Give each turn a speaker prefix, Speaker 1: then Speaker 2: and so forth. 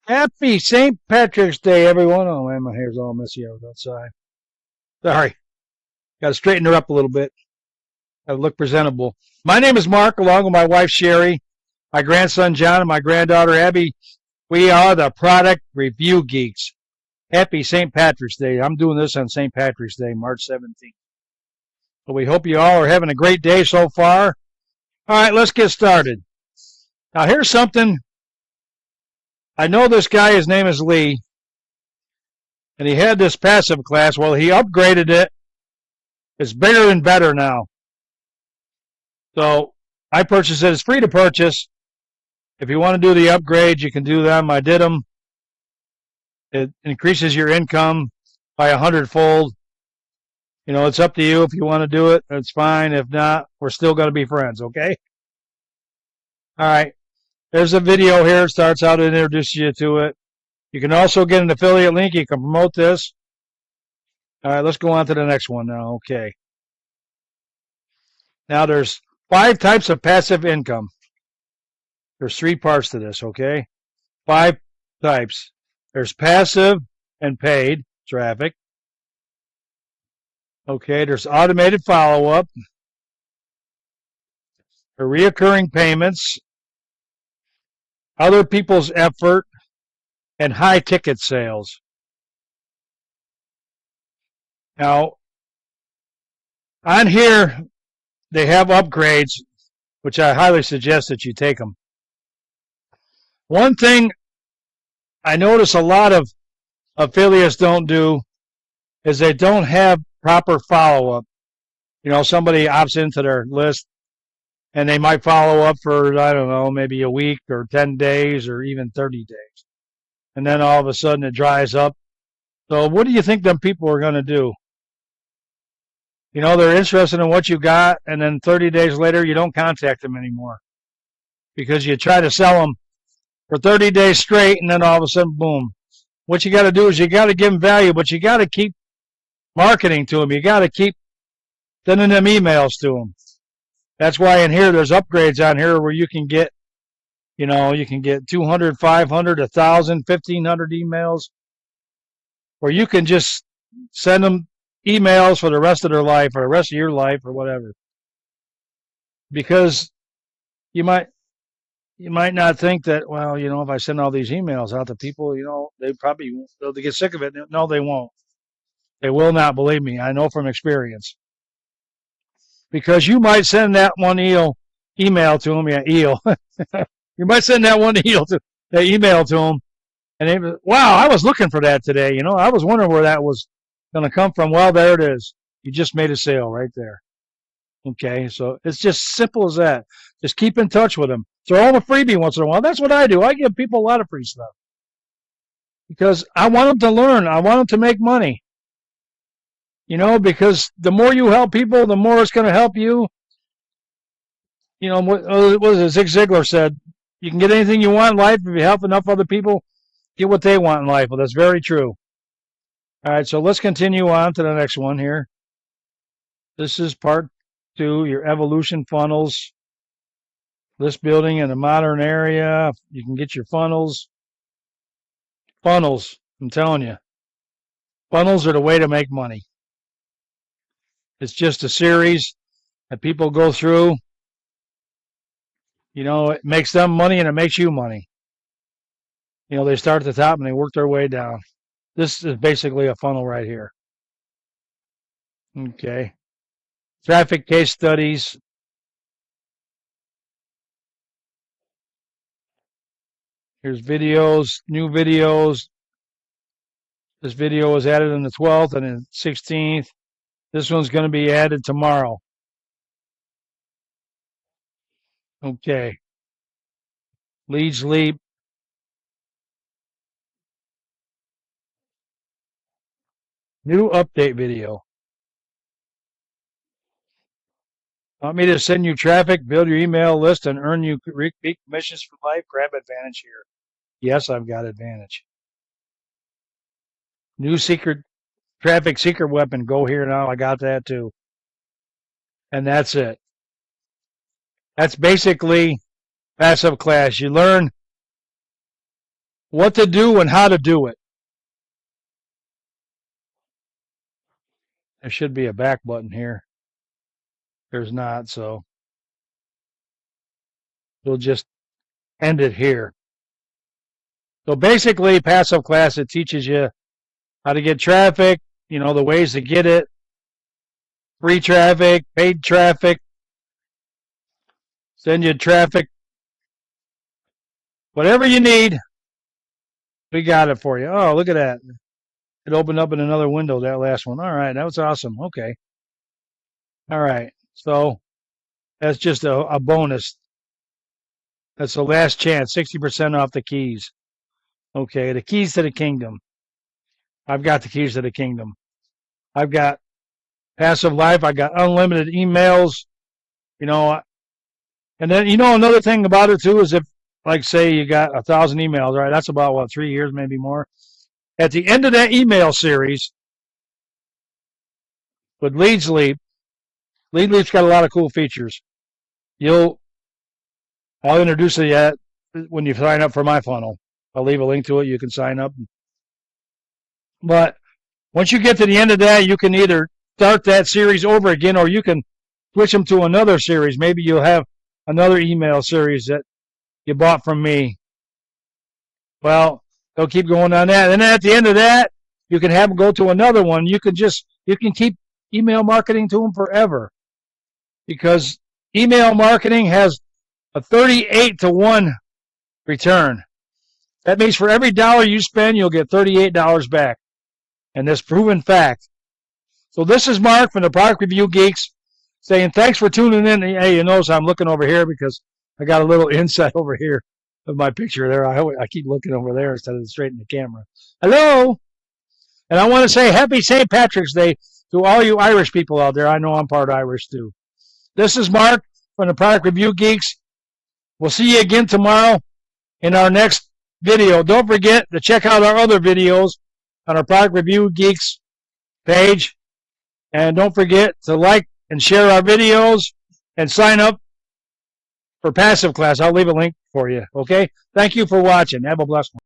Speaker 1: Happy St. Patrick's Day, everyone. Oh, man, my hair's all messy out outside. Sorry. Got to straighten her up a little bit. Got to look presentable. My name is Mark, along with my wife, Sherry, my grandson, John, and my granddaughter, Abby. We are the Product Review Geeks. Happy St. Patrick's Day. I'm doing this on St. Patrick's Day, March 17th. So we hope you all are having a great day so far. All right, let's get started. Now, here's something. I know this guy, his name is Lee, and he had this passive class. Well, he upgraded it. It's bigger and better now. So I purchased it. It's free to purchase. If you want to do the upgrades, you can do them. I did them. It increases your income by 100-fold. You know, it's up to you. If you want to do it, it's fine. If not, we're still going to be friends, okay? All right. There's a video here. It starts out and introduces you to it. You can also get an affiliate link. You can promote this. All right, let's go on to the next one now. Okay. Now there's 5 types of passive income. There's 3 parts to this, okay? 5 types. There's passive and paid traffic. Okay, there's automated follow-up. Reoccurring payments. Other people's effort. And high-ticket sales. Now, on here, they have upgrades, which I highly suggest that you take them. One thing I notice a lot of affiliates don't do is they don't have proper follow-up. You know, somebody opts into their list, and they might follow up for, I don't know, maybe a week or 10 days or even 30 days. And then all of a sudden it dries up. So what do you think them people are going to do? You know, they're interested in what you got, and then 30 days later, you don't contact them anymore because you try to sell them for 30 days straight, and then all of a sudden, boom. What you got to do is you got to give them value, but you got to keep marketing to them. You got to keep sending them emails to them. That's why in here, there's upgrades on here where you can get, you know, you can get 200, 500, 1,000, 1,500 emails, where you can just send them emails for the rest of their life or the rest of your life or whatever. Because you might not think that, well, you know, if I send all these emails out to people, you know, they'll get sick of it. No, they won't. They will not, believe me. I know from experience. Because you might send that one email to them, you might send that one email to them, and they, wow, I was looking for that today. You know, I was wondering where that was going to come from. Well, there it is. You just made a sale right there. Okay, so it's just simple as that. Just keep in touch with them. Throw them a freebie once in a while. That's what I do. I give people a lot of free stuff because I want them to learn. I want them to make money. You know, because the more you help people, the more it's going to help you. You know, what was it? Zig Ziglar said, you can get anything you want in life if you help enough other people get what they want in life. Well, that's very true. All right, so let's continue on to the next one here. This is part 2, your evolution funnels. List building in a modern area. You can get your funnels. Funnels, I'm telling you. Funnels are the way to make money. It's just a series that people go through. You know, it makes them money and it makes you money. You know, they start at the top and they work their way down. This is basically a funnel right here. Okay. Traffic case studies. Here's videos, new videos. This video was added on the 12th and the 16th. This one's going to be added tomorrow. Okay. Leads Leap. New update video. Want me to send you traffic, build your email list, and earn you repeat commissions for life? Grab advantage here. Yes, I've got advantage. New secret traffic secret weapon. Go here now. I got that too. And that's it. That's basically passive class. You learn what to do and how to do it. There should be a back button here. There's not, so we'll just end it here. So basically, Passive Class, it teaches you how to get traffic, the ways to get it, free traffic, paid traffic, send you traffic, whatever you need, we got it for you. Oh, look at that. It opened up in another window, that last one. All right, that was awesome. Okay. All right, so that's just a bonus. That's the last chance, 60% off the keys. Okay, the keys to the kingdom. I've got the keys to the kingdom. I've got Passive Life. I got unlimited emails, and then, another thing about it too is if, like, say you got 1,000 emails, right? That's about 3 years, maybe more. At the end of that email series with Leads Lead's got a lot of cool features. I'll introduce it when you sign up for my funnel. I'll leave a link to it. You can sign up. But once you get to the end of that, you can either start that series over again, or you can switch them to another series. Maybe you'll have another email series that you bought from me. Well, they'll keep going on that. And then at the end of that, you can have them go to another one. You can keep email marketing to them forever, because email marketing has a 38-to-1 return. That means for every dollar you spend, you'll get $38 back. And that's proven fact. So this is Mark from the Product Review Geeks saying thanks for tuning in. Hey, you notice I'm looking over here because I got a little insight over here of my picture there. I keep looking over there instead of straight in the camera. Hello. And I want to say happy St. Patrick's Day to all you Irish people out there. I know I'm part Irish too. This is Mark from the Product Review Geeks. We'll see you again tomorrow in our next video. Don't forget to check out our other videos on our Product Review Geeks page. And don't forget to like and share our videos and sign up for Passive Class. I'll leave a link for you. Okay? Thank you for watching. Have a blessed one.